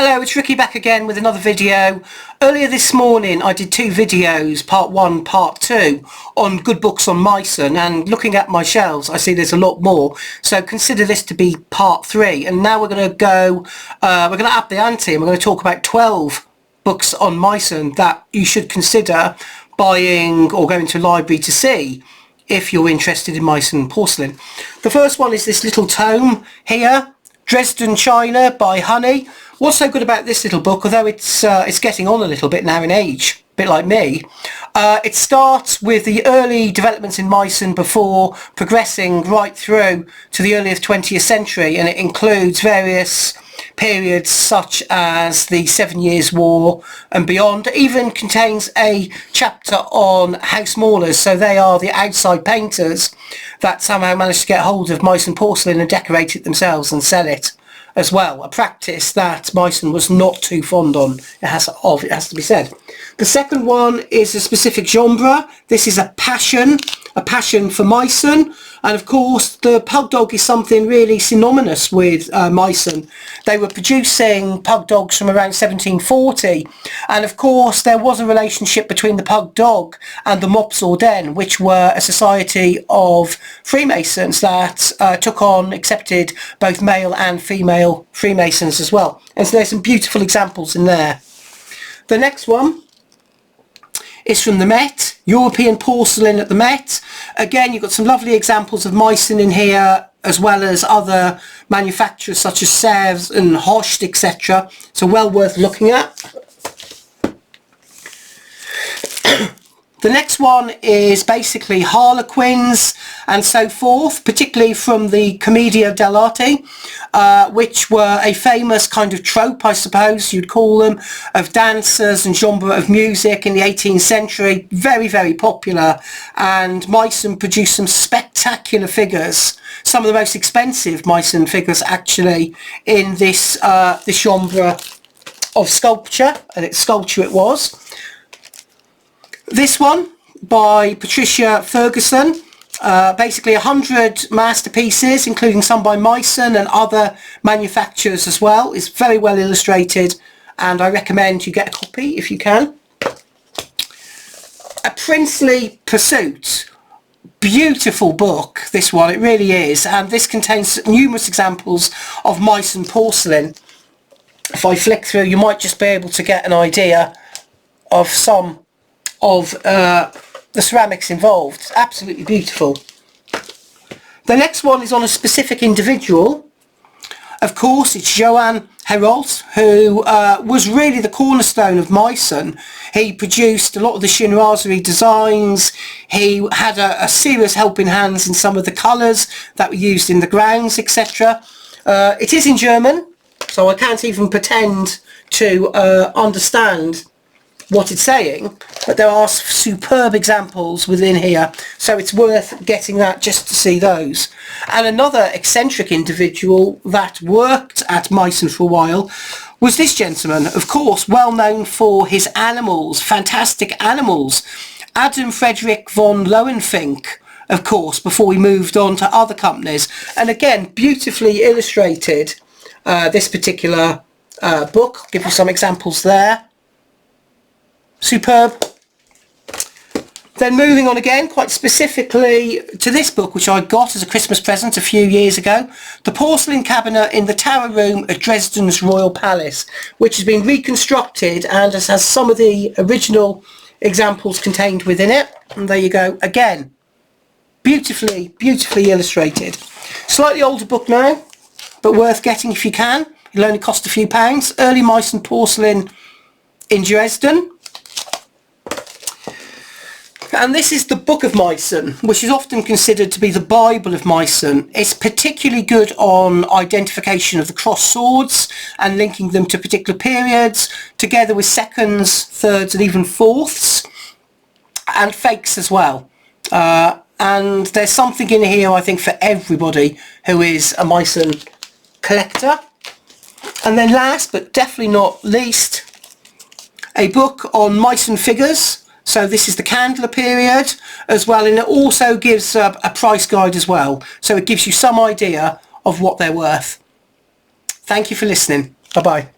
Hello, it's Ricky back again with another video. Earlier this morning I did two videos, part 1, part 2, on good books on Meissen, and looking at my shelves I see there's a lot more, so consider this to be part 3. And now we're going to up the ante and we're going to talk about 12 books on Meissen that you should consider buying or going to a library to see if you're interested in Meissen Porcelain. The first one is this little tome here, Dresden China by Honey. What's so good about this little book, although it's getting on a little bit now in age, a bit like me, it starts with the early developments in Meissen before progressing right through to the earliest 20th century, and it includes various periods such as the 7 Years' War and beyond. It even contains a chapter on house maulers, so they are the outside painters that somehow managed to get hold of Meissen porcelain and decorate it themselves and sell it as well, a practice that Meissen was not too fond on, it has to be said. The second one is a specific genre. This is a passion for Meissen, and of course the pug dog is something really synonymous with Meissen. They were producing pug dogs from around 1740, and of course there was a relationship between the pug dog and the Mops or Den, which were a society of Freemasons that accepted both male and female Freemasons as well. And so there's some beautiful examples in there. The next one is from the Met, European Porcelain at the Met. Again, you've got some lovely examples of Meissen in here, as well as other manufacturers such as Sèvres and Hocht, etc. So well worth looking at. The next one is basically Harlequins and so forth, particularly from the Commedia dell'arte, which were a famous kind of trope, I suppose you'd call them, of dancers and genre of music in the 18th century. Very, very popular, and Meissen produced some spectacular figures, some of the most expensive Meissen figures actually in this genre of sculpture, and it's sculpture it was. This one by Patricia Ferguson, basically 100 masterpieces, including some by Meissen and other manufacturers as well. It's very well illustrated, and I recommend you get a copy if you can. A Princely Pursuit, beautiful book, this one, it really is, and this contains numerous examples of Meissen porcelain. If I flick through, you might just be able to get an idea of some of the ceramics involved. It's absolutely beautiful. The next one is on a specific individual. Of course, it's Johann Herold, who was really the cornerstone of Meissen. He produced a lot of the chinoiserie designs. He had a serious helping hands in some of the colours that were used in the grounds, etc. It is in German, so I can't even pretend to understand what it's saying, but there are superb examples within here, so it's worth getting that just to see those. And another eccentric individual that worked at Meissen for a while was this gentleman, of course well known for his animals, fantastic animals, Adam Frederick von Lohenfink, of course, before we moved on to other companies. And again, beautifully illustrated, this particular book. I'll give you some examples there. Superb. Then moving on again, quite specifically to this book, which I got as a Christmas present a few years ago, The Porcelain Cabinet in the Tower Room at Dresden's Royal Palace, which has been reconstructed and has some of the original examples contained within it. And there you go, again, beautifully, beautifully illustrated. Slightly older book now, but worth getting if you can. It'll only cost a few pounds. Early Meissen porcelain in Dresden. And this is the Book of Meissen, which is often considered to be the Bible of Meissen. It's particularly good on identification of the cross swords and linking them to particular periods, together with seconds, thirds and even fourths, and fakes as well. And there's something in here, I think, for everybody who is a Meissen collector. And then last, but definitely not least, a book on Meissen figures. So this is the Candler period as well, and it also gives a price guide as well. So it gives you some idea of what they're worth. Thank you for listening. Bye-bye.